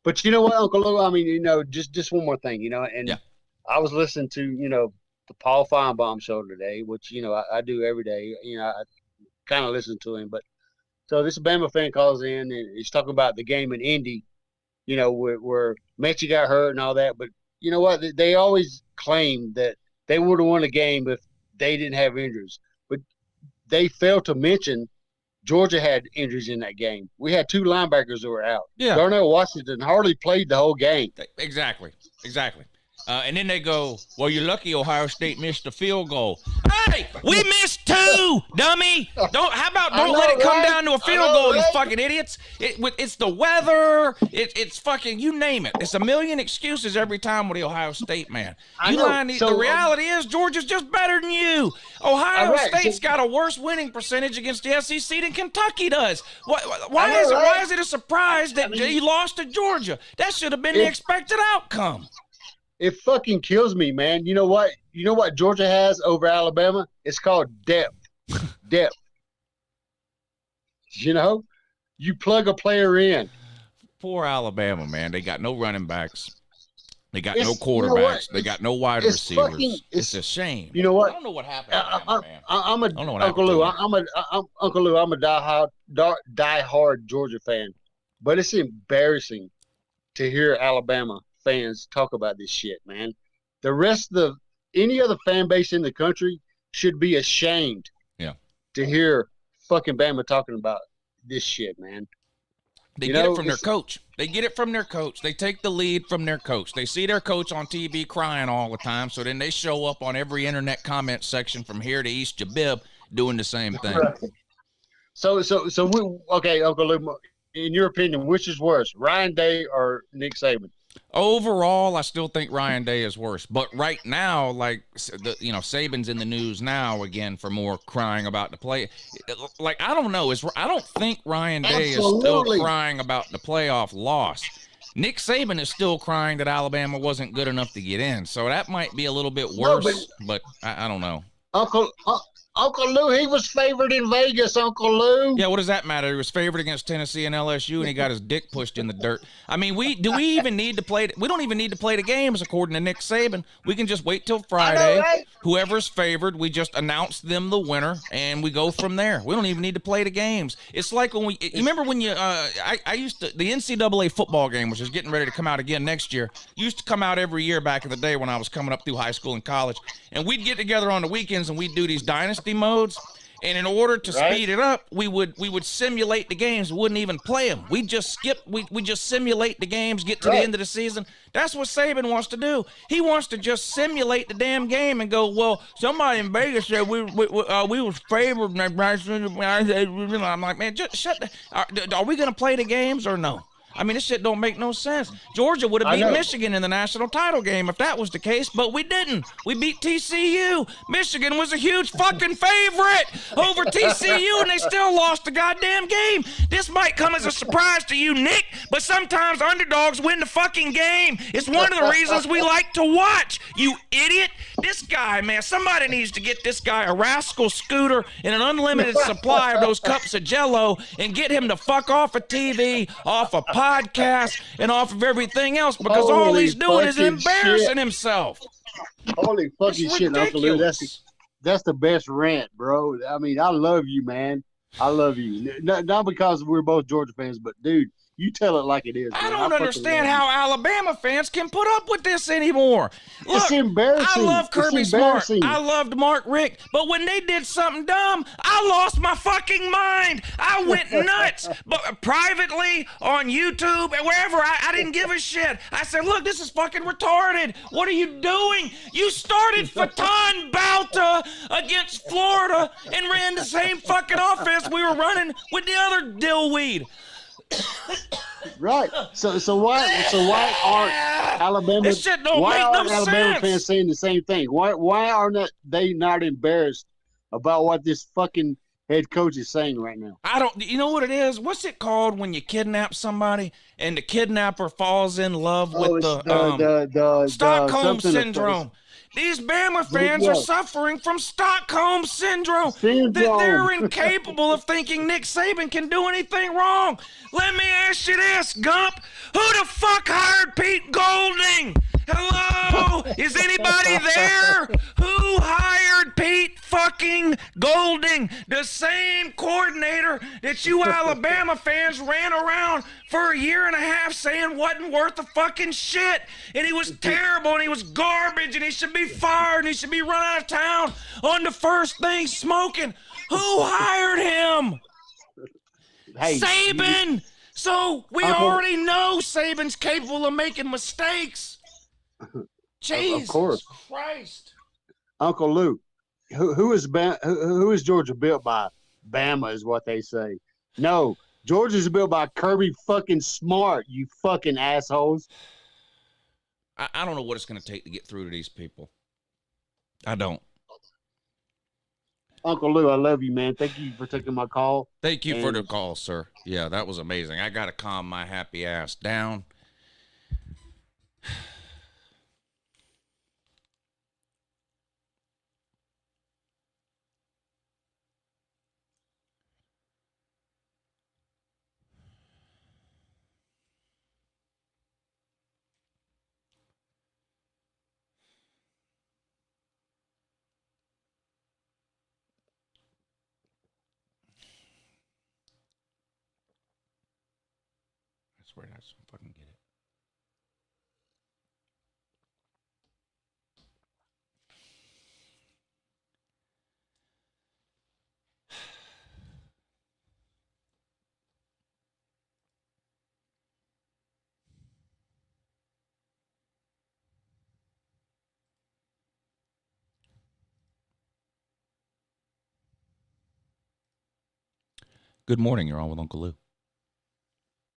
But you know what, Uncle Lou? I mean, just one more thing, Yeah. and I was listening to, the Paul Feinbaum show today, which, I do every day. I kind of listen to him. But so this Bama fan calls in and he's talking about the game in Indy, where Messi got hurt and all that. But you know what? They always claim that they would have won the game if they didn't have injuries. But they failed to mention Georgia had injuries in that game. We had two linebackers that were out. Yeah. Darnell Washington hardly played the whole game. Exactly. And then they go, well, you're lucky Ohio State missed a field goal. Hey, we missed two, dummy. Don't let it come down to a field goal, you fucking idiots. It's the weather. It's fucking, you name it. It's a million excuses every time with the Ohio State, man. The reality is Georgia's just better than you. Ohio State's got a worse winning percentage against the SEC than Kentucky does. Why is it a surprise that you lost to Georgia? That should have been the expected outcome. It fucking kills me, man. You know what? You know what Georgia has over Alabama? It's called depth. Depth. You plug a player in. Poor Alabama, man. They got no running backs. They got no quarterbacks. They got no wide receivers. It's a shame. You know what? I don't know what happened to Alabama, man. Uncle Lou. I'm a die-hard Georgia fan, but it's embarrassing to hear Alabama fans talk about this shit, man. The rest of any other fan base in the country should be ashamed to hear fucking Bama talking about this shit, man. They get it from their coach. They get it from their coach. They take the lead from their coach. They see their coach on TV crying all the time, so then they show up on every internet comment section from here to East Jabib doing the same thing. So Uncle Lou, in your opinion, which is worse, Ryan Day or Nick Saban? Overall, I still think Ryan Day is worse. But right now, Saban's in the news now again for more crying about the play. Like, I don't know. I don't think Ryan Day is still crying about the playoff loss. Nick Saban is still crying that Alabama wasn't good enough to get in. So that might be a little bit worse, but I don't know. Uncle Lou, he was favored in Vegas, Uncle Lou. Yeah, what does that matter? He was favored against Tennessee and LSU, and he got his dick pushed in the dirt. I mean, we don't even need to play the games, according to Nick Saban. We can just wait till Friday. Right? Whoever's favored, we just announce them the winner, and we go from there. We don't even need to play the games. It's like when you remember when I used to, the NCAA football game, which is getting ready to come out again next year, used to come out every year back in the day when I was coming up through high school and college, and we'd get together on the weekends and we'd do these dynasty modes, and in order to speed it up, we would simulate the games. We wouldn't even play them. We just simulate the games, get to the end of the season. That's what Saban wants to do. He wants to just simulate the damn game and go, well, somebody in Vegas said we was favored. I'm like, man, just shut the. Are we gonna play the games or no? I mean, this shit don't make no sense. Georgia would have beat Michigan in the national title game if that was the case, but we didn't. We beat TCU. Michigan was a huge fucking favorite over TCU, and they still lost the goddamn game. This might come as a surprise to you, Nick, but sometimes underdogs win the fucking game. It's one of the reasons we like to watch, you idiot. This guy, man, somebody needs to get this guy a Rascal scooter and an unlimited supply of those cups of Jell-O and get him to fuck off of TV, off of podcast, and off of everything else, because all he's doing is embarrassing himself. Holy fucking shit, Uncle Lou. That's the best rant, bro. I mean, I love you, man. I love you. Not because we're both Georgia fans, but dude, you tell it like it is. I don't understand how Alabama fans can put up with this anymore. Look, it's embarrassing. I love Kirby Smart. I loved Mark Richt. But when they did something dumb, I lost my fucking mind. I went nuts. But privately, on YouTube, and wherever, I didn't give a shit. I said, look, this is fucking retarded. What are you doing? You started Fatan Balta against Florida and ran the same fucking offense we were running with the other dillweed. Right. So why aren't Alabama? This shit don't make no Alabama sense. fans saying the same thing? Why are they not embarrassed about what this fucking head coach is saying right now? You know what it is? What's it called when you kidnap somebody and the kidnapper falls in love with the Stockholm syndrome? These Bama fans are suffering from Stockholm syndrome. Syndrome. They're incapable of thinking Nick Saban can do anything wrong. Let me ask you this, Gump. Who the fuck hired Pete Golding? Hello? Is anybody there? Who hired Pete fucking Golding? The same coordinator that you Alabama fans ran around for a year and a half saying wasn't worth the fucking shit. And he was terrible and he was garbage and he should be fired and he should be run out of town on the first thing smoking. Who hired him? Hey, Saban! So we already know Saban's capable of making mistakes. Jesus of course. Christ. Uncle Luke, who is Georgia built by? Bama is what they say. No, Georgia's built by Kirby fucking Smart, you fucking assholes. I don't know what it's going to take to get through to these people. I don't. Uncle Lou, I love you, man. Thank you for taking my call. Thank you for the call, sir. Yeah, that was amazing. I got to calm my happy ass down. I swear I just fucking get it. Good morning. You're on with Uncle Lou.